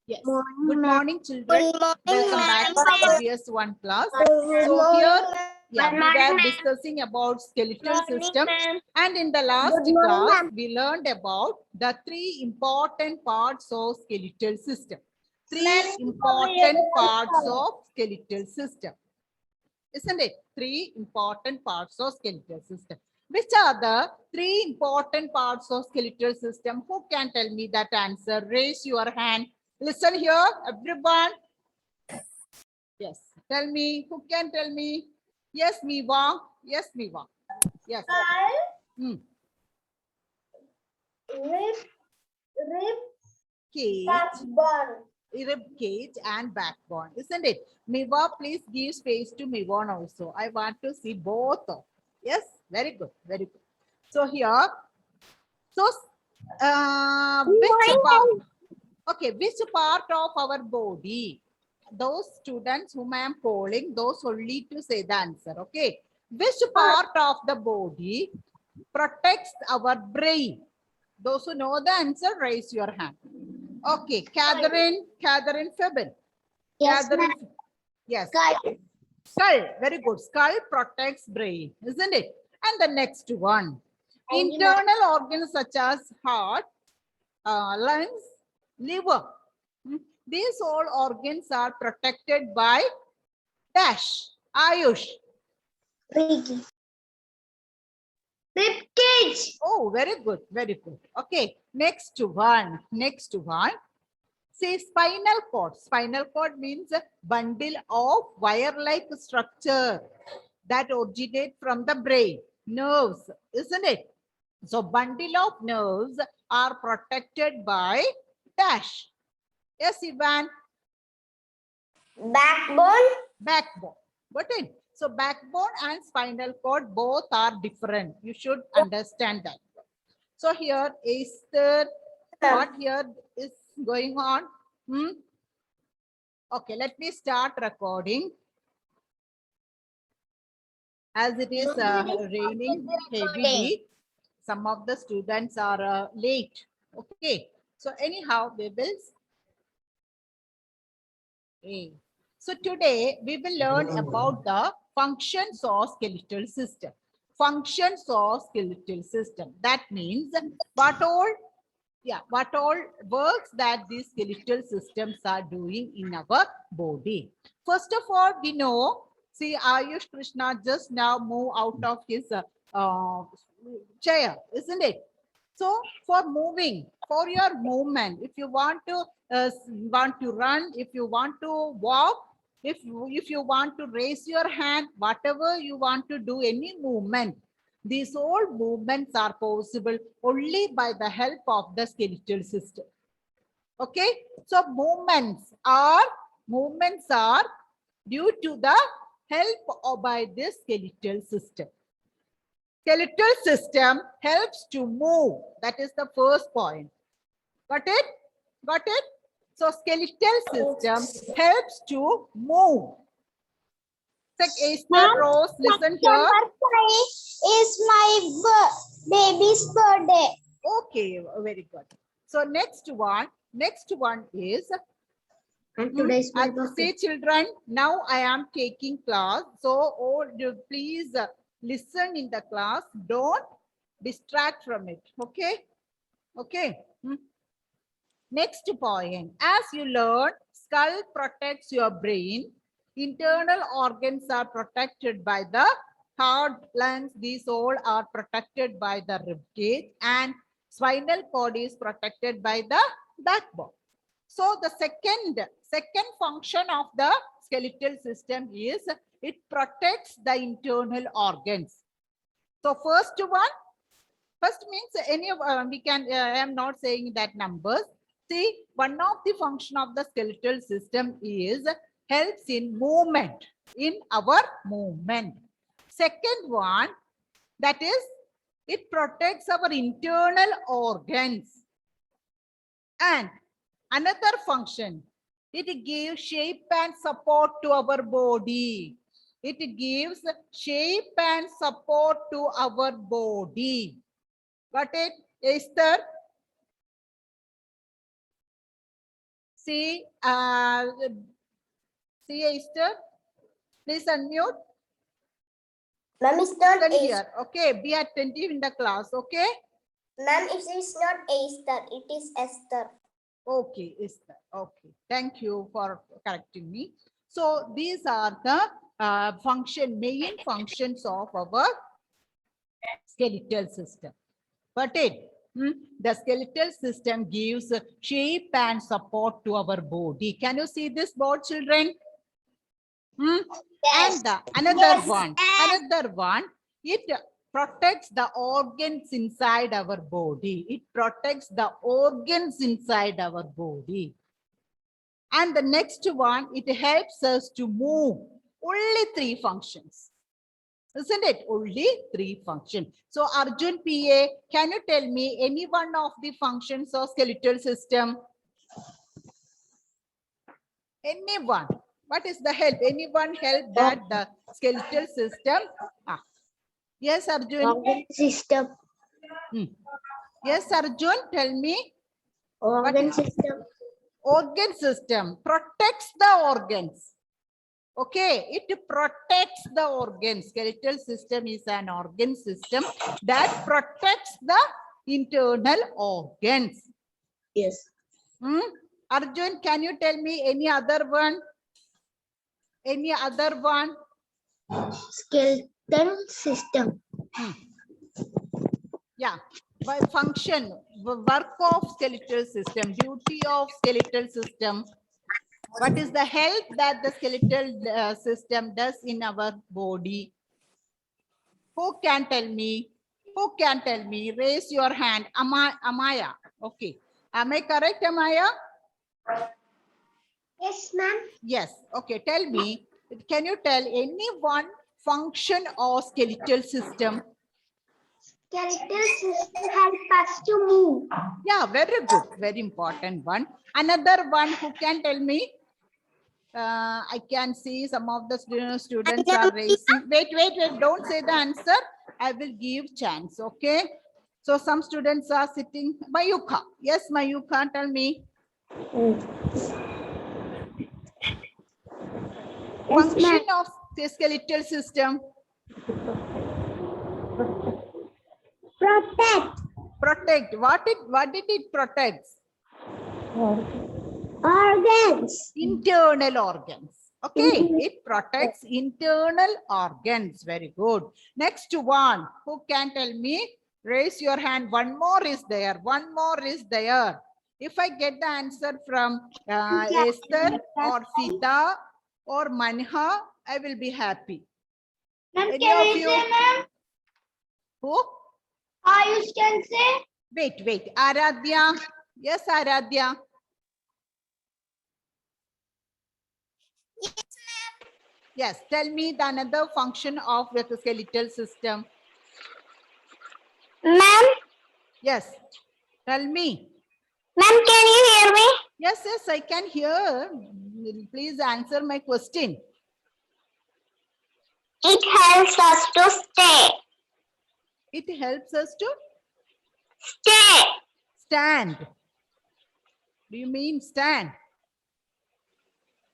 Yes. Morning, Good ma'am. morning, children. Good morning, Welcome back to ma'am. EVS 1 class. Good So morning, here, ma'am. we were discussing about skeletal system. And in the last Good morning, class, ma'am. we learned about the three important parts of skeletal system. Three important parts of skeletal system. Isn't it? Three important parts of skeletal system. Which are the three important parts of skeletal system? Who can tell me that answer? Raise your hand. Listen here, everyone. Yes. Tell me. Who can tell me? Yes, Miwa. Yes, Miwa. Yes. Hmm. Cage, rib cage and backbone, isn't it? Miwa, please give space to Miwa also. I want to see both of. Yes, very good, very good. So here, so which part? Okay, which part of our body? Those students whom I am calling, those only to say the answer. Okay, which part of the body protects our brain? Those who know the answer, raise your hand. Okay, Catherine Febin. Yes, Catherine, ma'am. yes. Skull. Skull, very good. Skull protects brain, isn't it? And the next one, internal organs such as heart, lungs, liver. These all organs are protected by dash, Ayush. Rib cage. Oh, very good, very good. Okay, next one. Say spinal cord. Spinal cord means a bundle of wire-like structure that originate from the brain. Nerves, isn't it? So bundle of nerves are protected by dash. Yes, Ivan. Backbone. Backbone. Got it? So backbone and spinal cord both are different. You should understand that. So here is the what here is going on. Okay, let me start recording. As it is raining heavily, some of the students are late. Okay, so anyhow, we will. Okay. So today we will learn about the functions of skeletal system. Functions of skeletal system. That means what all works that these skeletal systems are doing in our body. First of all, we know, see Ayush Krishna just now moved out of his chair, isn't it? So for moving, for your movement, if you want to run, if you want to walk, if you want to raise your hand, whatever you want to do, any movement, these all movements are possible only by the help of the skeletal system. Okay, so movements are due to the help of by this skeletal system. Skeletal system helps to move. That is the first point. Got it? Got it? So skeletal system helps to move. Esther Rose, listen here. Is my baby's birthday. Okay, very good. So next one is Today's my say children, now I am taking class. So all you please listen in the class. Don't distract from it. Okay. Okay. Next point. As you learn, skull protects your brain. Internal organs are protected by the heart, lungs. These all are protected by the rib cage, and spinal cord is protected by the backbone. So the second function of the skeletal system is it protects the internal organs. So first means any of we can I am not saying that numbers. See, one of the function of the skeletal system is helps in movement, in our movement. Second one, that is it protects our internal organs. And another function, it gives shape and support to our body. It gives shape and support to our body. Got it, Esther? See, see Esther, please unmute. Ma'am, it's not Listen A. here. Okay, be attentive in the class. Okay. Ma'am, it is not Esther. It is Esther. Okay, Esther. Okay. Thank you for correcting me. So these are the main functions of our skeletal system. But the skeletal system gives shape and support to our body. Can you see this board, children? And another one, it protects the organs inside our body. It protects the organs inside our body. And the next one, it helps us to move. Only 3 functions. Isn't it? Only 3 functions. So Arjun PA, can you tell me any one of the functions of skeletal system? Anyone? What is the help? Anyone help that the skeletal system? Yes, Arjun. Organ system. Yes, Arjun, tell me. Organ system. Organ system protects the organs. Okay, it protects the organs. Skeletal system is an organ system that protects the internal organs. Yes. Arjun, can you tell me any other one? Any other one? Skeletal system. Yeah, by function, work of skeletal system, duty of skeletal system. What is the help that the skeletal system does in our body? Who can tell me? Who can tell me? Raise your hand. Amaya. Okay. Am I correct, Amaya? Yes, ma'am. Yes. Okay. Tell me. Can you tell any one function or skeletal system? Skeletal system helps us to move. Yeah, very good. Very important one. Another one who can tell me? I can see some of the students are raising. Wait. Don't say the answer. I will give chance. Okay. So some students are sitting. Mayuka. Yes, Mayuka, tell me. Function of the skeletal system. Protect. Protect. What did it protect? Organs. Internal organs. Okay, it protects internal organs. Very good. Next one, who can tell me? Raise your hand. One more is there. One more is there. If I get the answer from Esther or Fida or Manha, I will be happy. Any of you? Who? You can say. Wait. Aradhya. Yes, Aradhya. Yes, tell me the another function of the skeletal system. Ma'am. Yes, tell me. Ma'am, can you hear me? Yes, I can hear. Please answer my question. It helps us to stay. It helps us to Stay. stand. Do you mean stand?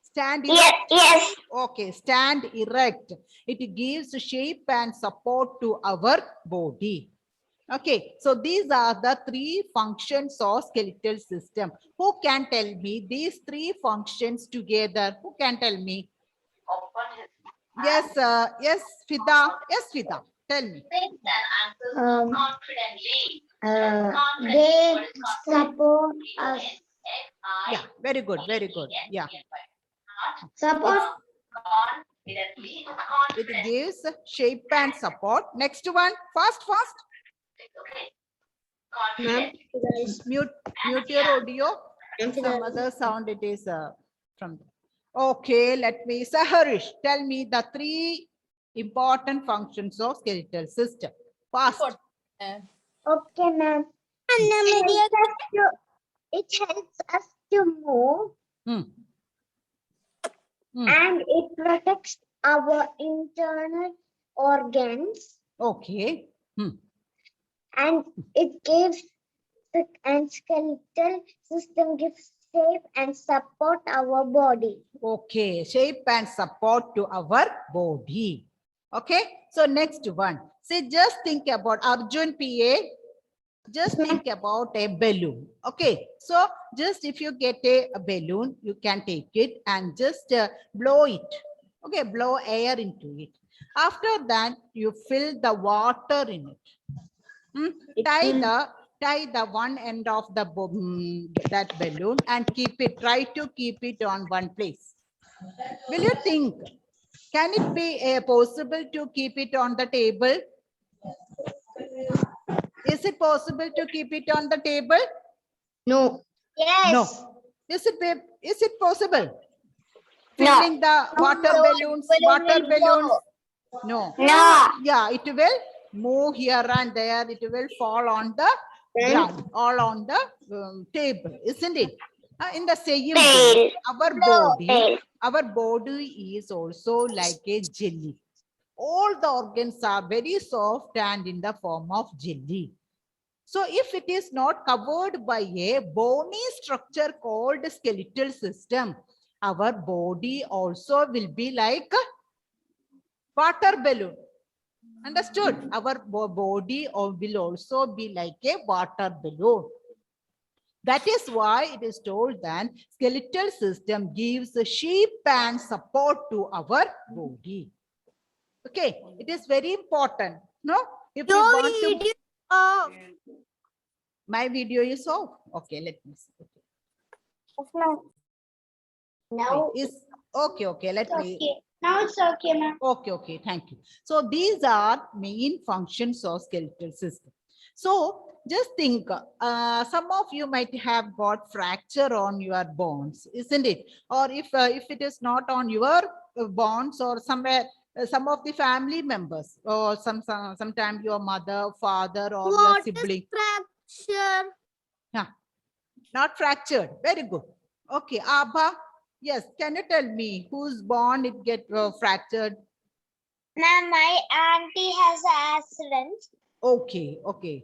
Stand erect? Yes. Okay, stand erect. It gives shape and support to our body. Okay, so these are the 3 functions of skeletal system. Who can tell me these 3 functions together? Who can tell me? Yes, yes, Fida. Yes, Fida. Tell me. They support us. Yeah, very good, very good. Yeah. Support. It gives shape and support. Next one, fast. Mute your audio. Some other sound it is from. Okay, let me. Saharish, tell me the 3 important functions of skeletal system. Fast. Okay, ma'am. It helps us to move. And it protects our internal organs. Okay. And it gives and skeletal system gives shape and support our body. Okay, shape and support to our body. Okay, so next one. See, just think about Arjun PA. Just think about a balloon. Okay, so just if you get a balloon, you can take it and just blow it. Okay, blow air into it. After that, you fill the water in it. Tie the one end of the that balloon and keep it. Try to keep it on one place. Will you think? Can it be possible to keep it on the table? Is it possible to keep it on the table? No. Yes. No. Is it possible? No. Filling the water No, balloons, balloon water will balloons? go. No. No. Yeah, it will move here and there. It will fall on the ground, all on the table, isn't it? In the same way, our body is also like a jelly. All the organs are very soft and in the form of jelly. So if it is not covered by a bony structure called skeletal system, our body also will be like a water balloon. Understood? Our body will also be like a water balloon. That is why it is told that skeletal system gives a shape and support to our body. Okay, it is very important. No, if you want to. My video is off. Okay, let me see. Okay. Now Is okay. Okay, let it's me. okay. Now it's okay, ma'am. Okay, okay, thank you. So these are main functions of skeletal system. So just think, some of you might have got fracture on your bones, isn't it? Or if it is not on your bones or somewhere, some of the family members, or sometimes your mother, father, or your sibling. Fracture. Yeah, not fractured. Very good. Okay, Abha. Yes, can you tell me whose bone it get fractured? Ma'am, my auntie has an accident. Okay, okay,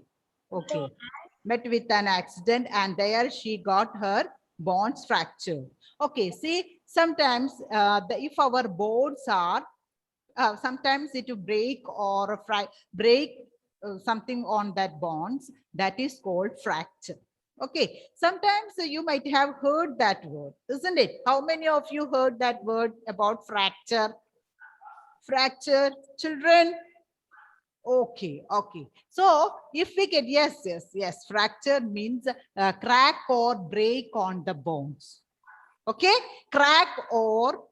okay. Met with an accident and there she got her bones fractured. Okay, see, sometimes if our bones are, sometimes it will break or break something on that bones, that is called fracture. Okay, sometimes you might have heard that word, isn't it? How many of you heard that word about fracture? Fracture, children? Okay, okay. So if we get, yes, fracture means crack or break on the bones. Okay, crack or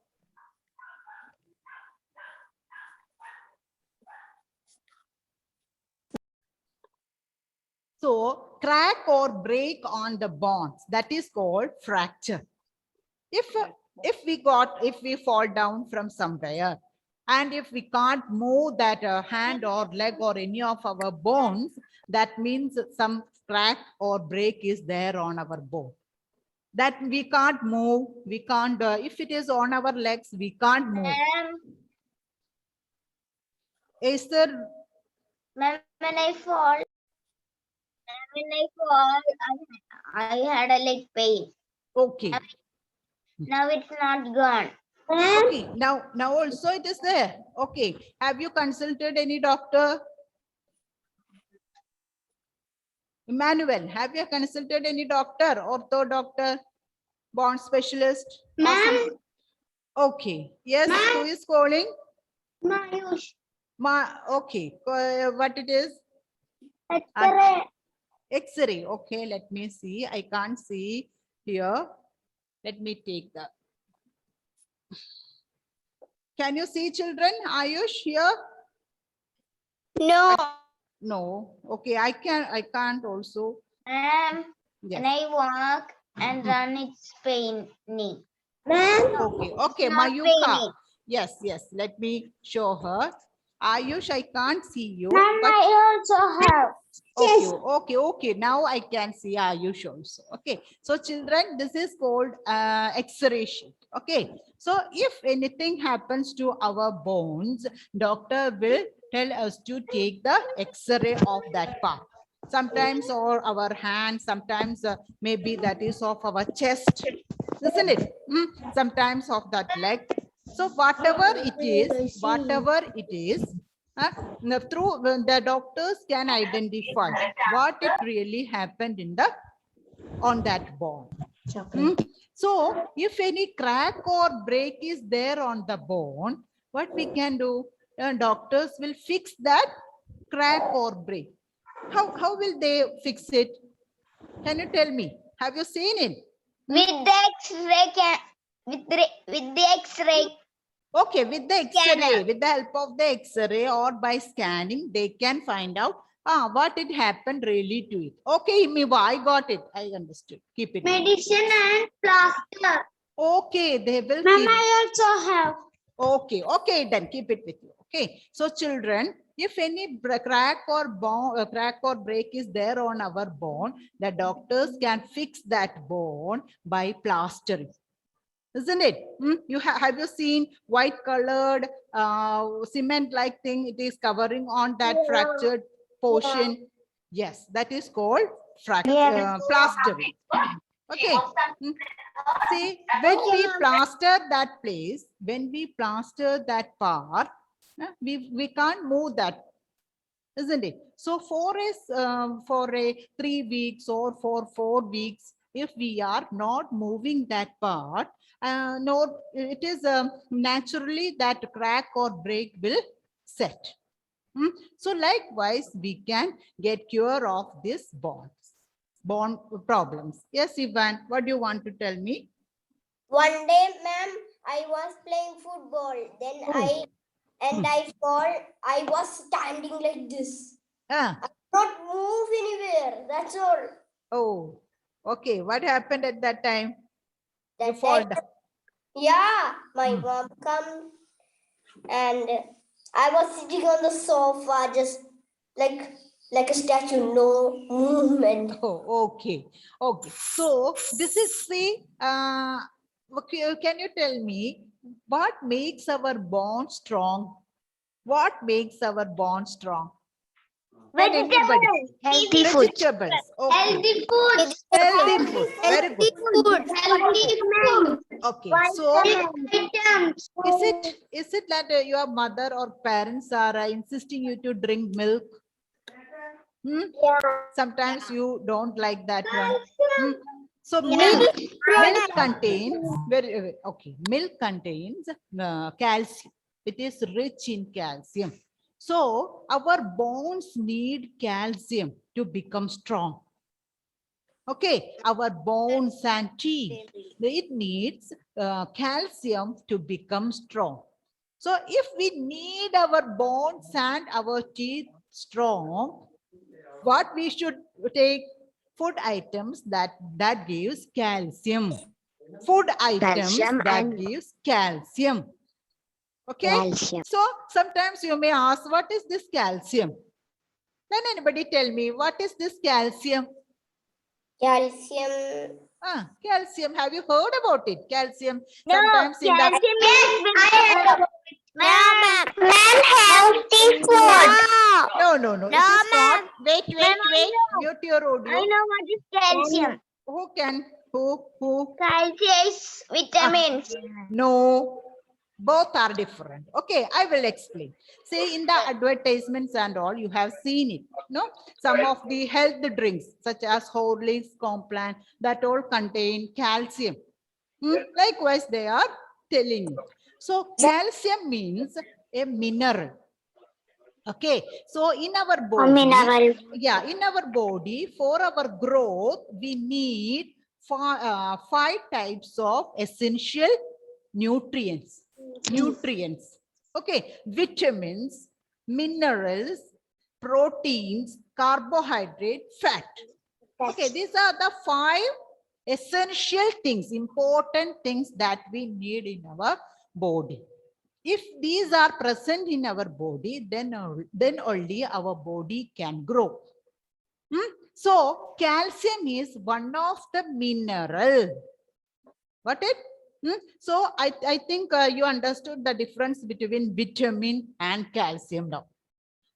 so crack or break on the bones, that is called fracture. If we fall down from somewhere and if we can't move that hand or leg or any of our bones, that means some crack or break is there on our bone. That we can't move, we can't, if it is on our legs, we can't move. Is there? Ma'am, when I fall, I had a leg pain. Okay. Now it's not gone. Okay, now also it is there. Okay, have you consulted any doctor? Emmanuel, have you consulted any doctor, ortho doctor, bone specialist? Ma'am. Okay, yes, who is calling? Mayush. Okay, what it is? X-ray. X-ray. Okay, let me see. I can't see here. Let me take that. Can you see children? Ayush here? No. No. Okay, I can't also. Yes. When I walk and run, it's paining. Okay, okay, Mayuka. Paining. Yes, let me show her. Ayush, I can't see you. Ma'am, I also have. Okay. Now I can see Ayush also. Okay. So children, this is called X-ray sheet. Okay. So if anything happens to our bones, doctor will tell us to take the X-ray of that part. sometimes or our hand, sometimes maybe that is of our chest, isn't it? Sometimes of that leg. So whatever it is, through the doctors can identify what it really happened in the on that bone. So if any crack or break is there on the bone, what we can do? Doctors will fix that crack or break. How will they fix it? Can you tell me? Have you seen it? With the X-ray, with the X-ray. Okay, with the X-ray, Scanner. with the help of the X-ray or by scanning, they can find out what it happened really to it. Okay, Miva, I got it. I understood. Keep it. Medicine and plaster. Okay, they will Ma'am, keep. I also have. Okay, okay, then keep it with you. Okay, so children, if any crack or bone, crack or break is there on our bone, the doctors can fix that bone by plastering, isn't it? You have you seen white colored cement like thing? It is covering on that fractured portion. Yes, that is called plastering. Okay. See, when we plaster that place, when we plaster that part, we can't move that, isn't it? So for a 3 weeks or for 4 weeks, if we are not moving that part, no, it is naturally that crack or break will set. So likewise, we can get cure of this bone problems. Yes, Ivan, what do you want to tell me? One day, ma'am, I was playing football. Then I fall. I was standing like this. Ah. I not move anywhere. That's all. Oh, okay. What happened at that time? You That fall time, down. yeah, my mom come and I was sitting on the sofa just like a statue, no movement. Oh, okay. Okay. So this is the okay, can you tell me what makes our bond strong? What makes our bond strong? Can anybody? Healthy food. Vegetables. Okay. Healthy food. Healthy food. Very good. Healthy food. Okay. So Items. is it that your mother or parents are insisting you to drink milk? Sometimes you don't like that one. So milk contains milk contains calcium. It is rich in calcium. So our bones need calcium to become strong. Okay, our bones and teeth, it needs calcium to become strong. So if we need our bones and our teeth strong, what we should take? Food items that gives calcium. Food items that gives calcium. Okay. So sometimes you may ask, what is this calcium? Can anybody tell me what is this calcium? Calcium. Calcium. Have you heard about it? Calcium. No, Sometimes in the Ma'am, healthy food. no. It is not. Wait. Mute your audio. I know what is calcium. Who can? Who? Calcium is vitamins. No, both are different. Okay, I will explain. See, in the advertisements and all, you have seen it. No, some of the health drinks such as Horlicks, Complan, that all contain calcium. Likewise, they are telling you. So calcium means a mineral. Okay, so in our body, in our body, for our growth, we need 5 types of essential nutrients. Okay, vitamins, minerals, proteins, carbohydrate, fat. Okay, these are the 5 essential things, important things that we need in our body. If these are present in our body, then only our body can grow. So calcium is one of the mineral. What it? So I think you understood the difference between vitamin and calcium now.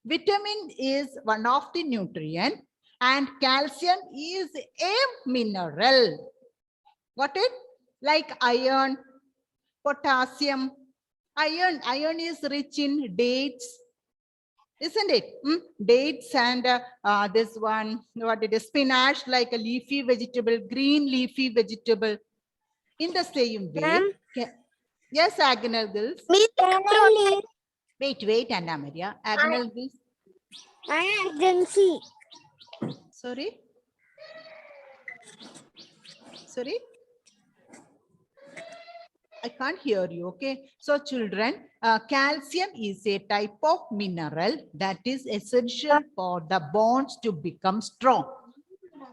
Vitamin is one of the nutrient. And calcium is a mineral. Got it? Like iron, potassium. Iron is rich in dates, isn't it? Dates and this one, what it is, spinach, like a leafy vegetable, green leafy vegetable. In the same way, Ma'am? yes, Agnel Gills. Milk Wait, Anna Maria. Agnel Gills. agency. Sorry. I can't hear you. Okay. So children, calcium is a type of mineral that is essential for the bones to become strong.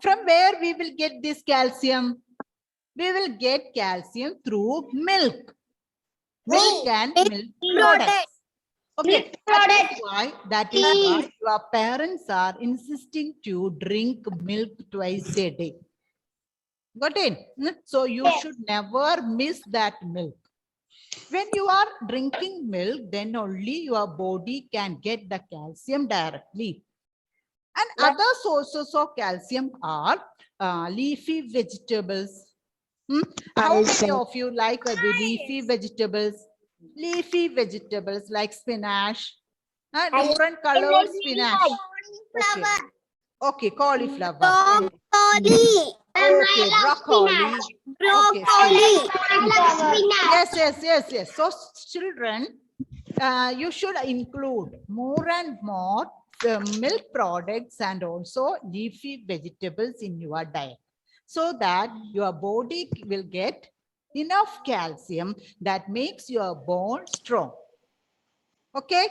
From where we will get this calcium? We will get calcium through milk. Milk and milk products. Okay, that is why your parents are insisting to drink milk twice a day. Got it? So you should never miss that milk. When you are drinking milk, then only your body can get the calcium directly. And other sources of calcium are leafy vegetables. How many of you like the leafy vegetables? Leafy vegetables like spinach, different colored spinach. Okay, cauliflower. Okay, broccoli. Okay, yes. So children, you should include more and more milk products and also leafy vegetables in your diet, so that your body will get enough calcium that makes your bone strong. Okay,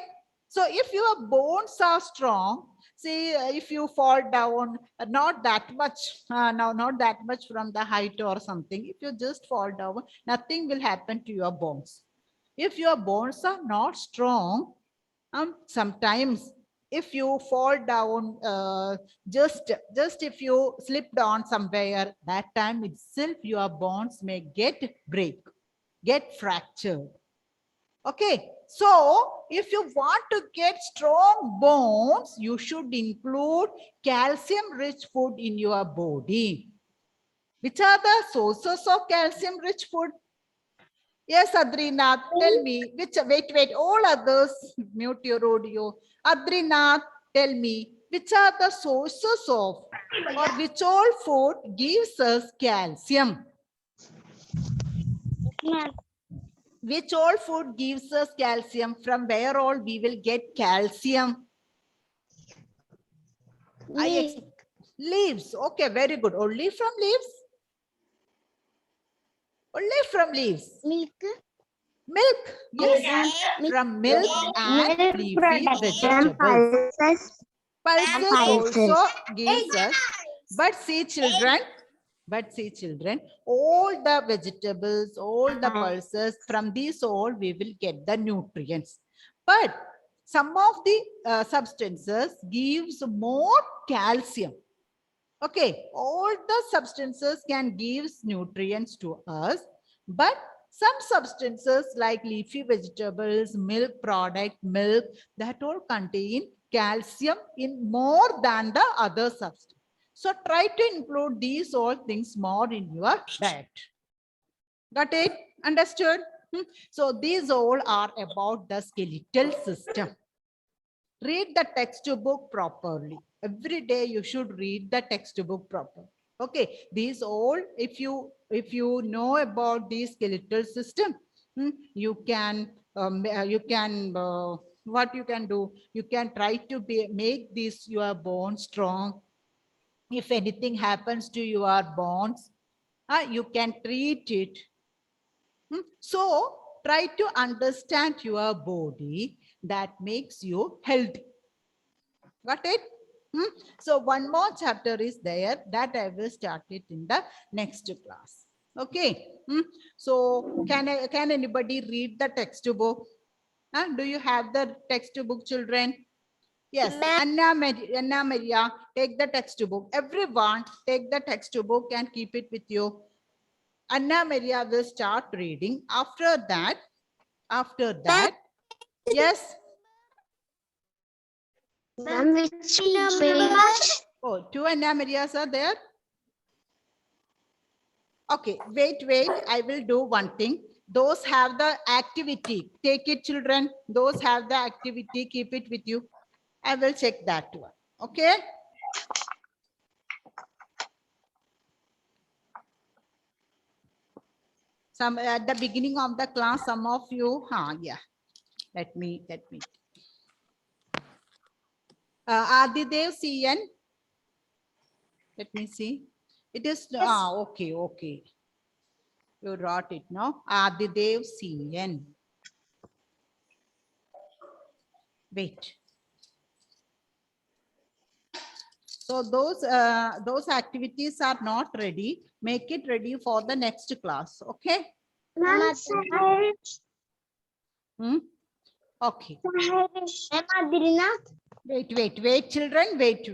so if your bones are strong, see, if you fall down, not that much, not that much from the height or something, if you just fall down, nothing will happen to your bones. If your bones are not strong, sometimes if you fall down, just if you slip down somewhere, that time itself your bones may get fractured. Okay, so if you want to get strong bones, you should include calcium-rich food in your body. Which are the sources of calcium-rich food? Yes, Adrinath, tell me. Wait, all others, mute your audio. Adrinath, tell me, which are the sources of, or which all food gives us calcium? Which all food gives us calcium? From where all we will get calcium? Leaves. Okay, very good. Only from leaves? Only from leaves. Milk. Yes. From milk and leafy vegetables. Pulses also gives us. But see children, all the vegetables, all the pulses, from these all we will get the nutrients. But some of the substances gives more calcium. Okay, all the substances can give nutrients to us, but some substances like leafy vegetables, milk product, milk, that all contain calcium in more than the other substances. So try to include these all things more in your diet. Got it? Understood? So these all are about the skeletal system. Read the textbook properly. Every day you should read the textbook properly. Okay, these all, if you know about the skeletal system, you can what you can do, you can try to make this your bone strong. If anything happens to your bones, you can treat it. So try to understand your body, that makes you healthy. Got it? So one more chapter is there that I will start it in the next class. Okay. So can anybody read the textbook? Do you have the textbook, children? Yes. Anna Maria, take the textbook. Everyone take the textbook and keep it with you. Anna Maria will start reading. After that, yes. Which page? Oh, 2 Anna Marias are there. Okay, wait. I will do one thing. Those have the activity. Take it, children. Those have the activity. Keep it with you. I will check that one. Okay. Some at the beginning of the class, some of you, yeah. Let me. Adidev CN. Let me see. It is okay. You wrote it, no? Adidev CN. Wait. So those activities are not ready. Make it ready for the next class. Okay. Ma'am, Okay. Adrinath. Wait, children. Wait.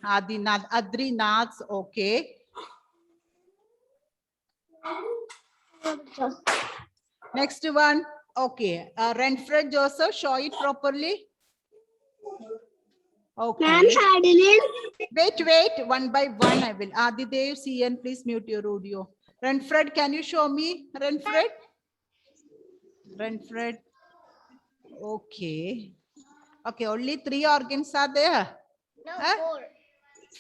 Adrinath. Okay. Next one. Okay. Renfred Joseph, show it properly. Okay. Wait. One by one, I will. Adidev, CN, please mute your audio. Renfred, can you show me? Renfred. Okay. Okay, only 3 organs are there. No, Huh?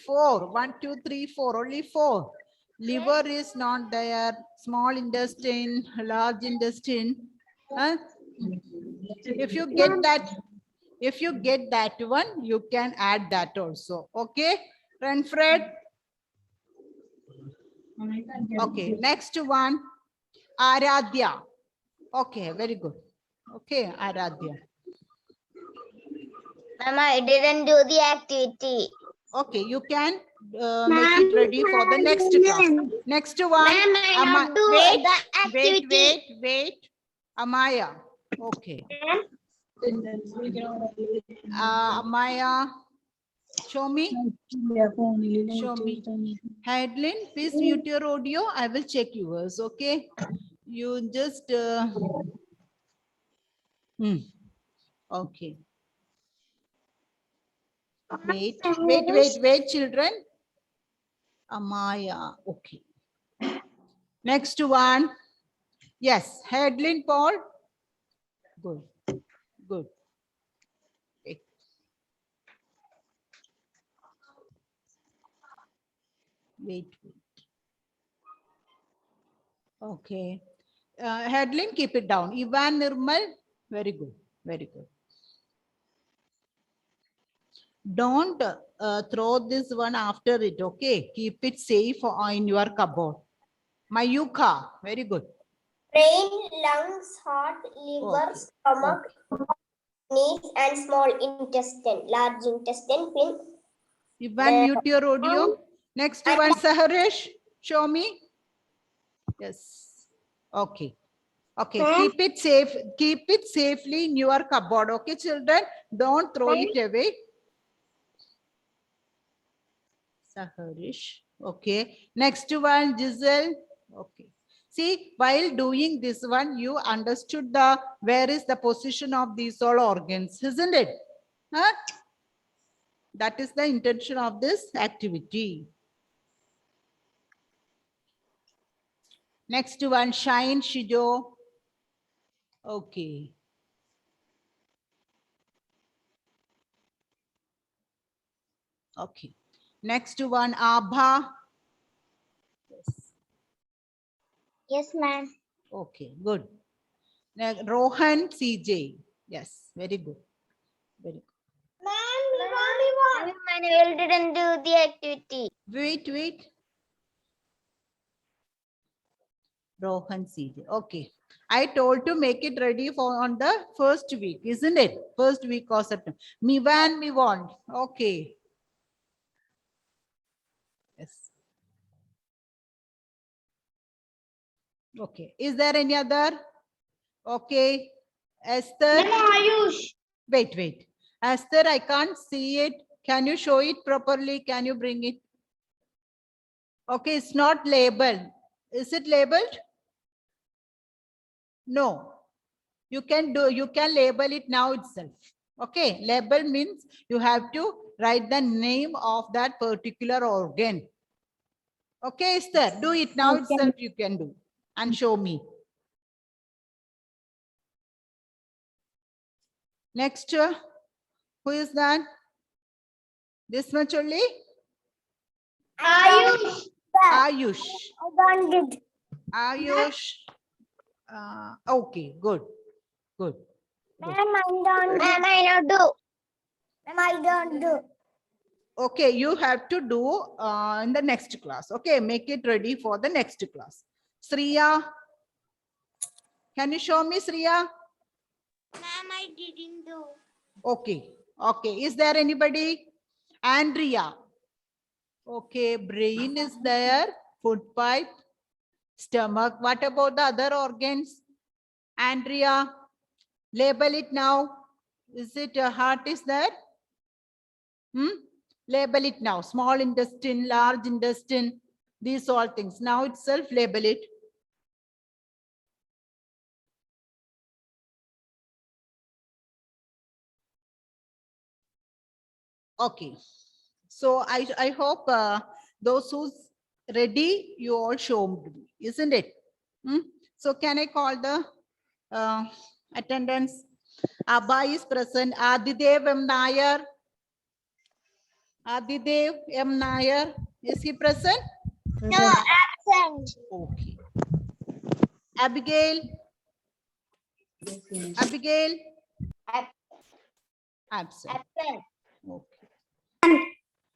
4. 4. 1, 2, 3, 4. Only 4. Liver is not there. Small intestine, large intestine. Huh? If you get that one, you can add that also. Okay, Renfred. Okay, next one, Aradhya. Okay, very good. Okay, Aradhya. Mama, I didn't do the activity. Okay, you can make it ready for the next class. Next one, Ma'am, I not do the activity. wait. Amaya. Okay. Amaya, show me. Hadlin, please mute your audio. I will check yours. Okay. You just. Okay. Wait, children. Amaya. Okay. Next one. Yes, Hadlin Paul. Good. Okay. Wait. Okay. Hadlin, keep it down. Ivan Nirmal. Very good. Don't throw this one after it. Okay. Keep it safe in your cupboard. Mayuka. Very good. Brain, lungs, heart, liver, Okay. stomach, knees, and small intestine, large intestine, pin. Ivan, mute your audio. Next one, Saharesh. Show me. Yes. Okay. Keep it safe. Keep it safely in your cupboard. Okay, children. Don't throw it away. Saharish. Okay. Next one, Giselle. Okay. See, while doing this one, you understood where is the position of these all organs, isn't it? Huh? That is the intention of this activity. Next one, Shine Shijo. Okay. Okay. Next one, Abha. Yes, ma'am. Okay, good. Now, Rohan CJ. Yes, very good. Ma'am, Manuel didn't do the activity. Wait. Rohan CJ. Okay. I told to make it ready for on the first week, isn't it? First week of September. Mivan, we want. Okay. Yes. Okay. Is there any other? Okay. Esther. Ayush. Wait. Esther, I can't see it. Can you show it properly? Can you bring it? Okay, it's not labeled. Is it labeled? No. You can label it now itself. Okay, label means you have to write the name of that particular organ. Okay, Esther, do it now itself. You can do and show me. Next, who is that? This much only? Ayush. Ayush. I don't did. Ayush. Okay, good. Good. Ma'am, I don't. Ma'am, I don't do. Ma'am, I don't do. Okay, you have to do in the next class. Okay, make it ready for the next class. Sriya, can you show me Sriya? Ma'am, I didn't do. Okay, okay. Is there anybody? Andrea. Okay, brain is there, food pipe, stomach. What about the other organs? Andrea, label it now. Is it a heart is there? Label it now. Small intestine, large intestine, these all things. Now itself label it. Okay. So I hope those who's ready, you all showed me, isn't it? So can I call the attendance? Abba is present. Adidev M. Nair. Adidev M. Nair. Is he present? No, absent. Okay. Abigail. Abigail. Absent. Absent. Okay.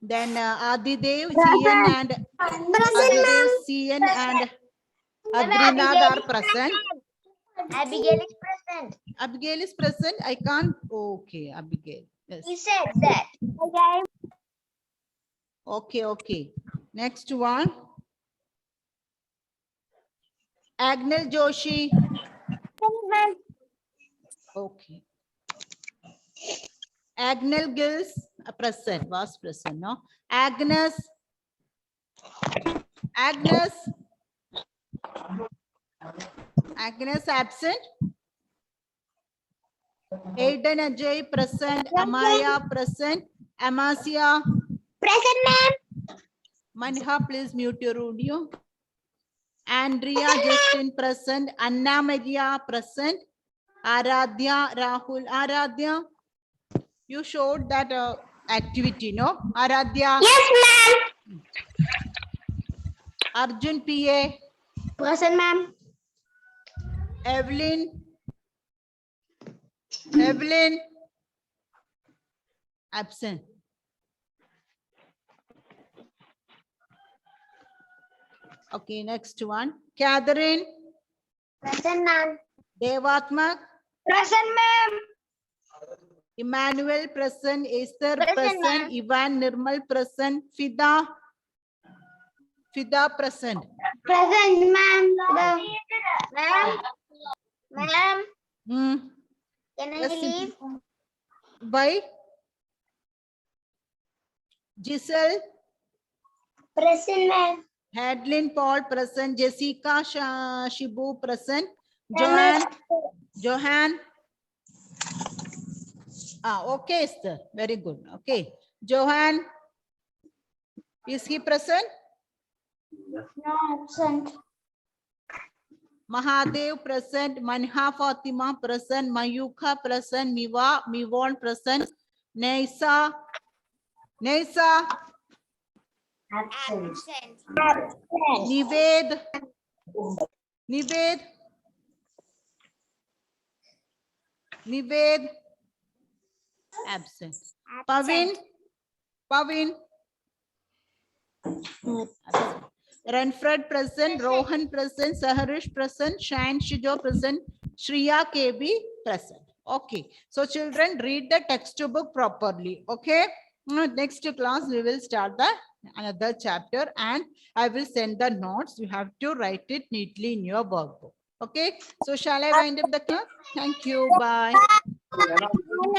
Then Adidev, CN and Adidev, CN and Adrinad are present. Abigail is present. Abigail is present. I can't. Okay, Abigail. Yes. He said that. Okay. Okay, okay. Next one. Agnel Joshi. Okay. Agnel Gills present. Was present, no? Agnes. Agnes. Agnes absent. Aiden Ajay present. Amaya present. Amasia. Present, ma'am. Manha, please mute your audio. Andrea Justin present. Anna Maria present. Aradhya Rahul. Aradhya, you showed that activity, no? Aradhya. Yes, ma'am. Arjun PA. Present, ma'am. Evelyn. Evelyn. Absent. Okay, next one. Catherine. Present, ma'am. Devatmak. Present, ma'am. Emmanuel present. Esther Present, present. ma'am. Ivan Nirmal present. Fida. Fida present. Present, ma'am. Ma'am. Ma'am. Can I Yes, leave? Why? Giselle. Present, ma'am. Hadlin Paul present. Jessica Shibu present. Joanne. Johan. Okay, Esther. Very good. Okay. Johan. Is he present? No, absent. Mahadev present. Manha Fatima present. Mayukha present. Miva, Mivon present. Neisa. Neisa. Absent. Nived. Nived. Nived. Absent. Pavin. Pavin. Absent. Renfred present. Rohan present. Saharish present. Shain Shijo present. Shriya KB present. Okay. So children, read the textbook properly. Okay. Next class we will start the another chapter and I will send the notes. You have to write it neatly in your workbook. Okay. So shall I wind up the class? Thank you. Bye.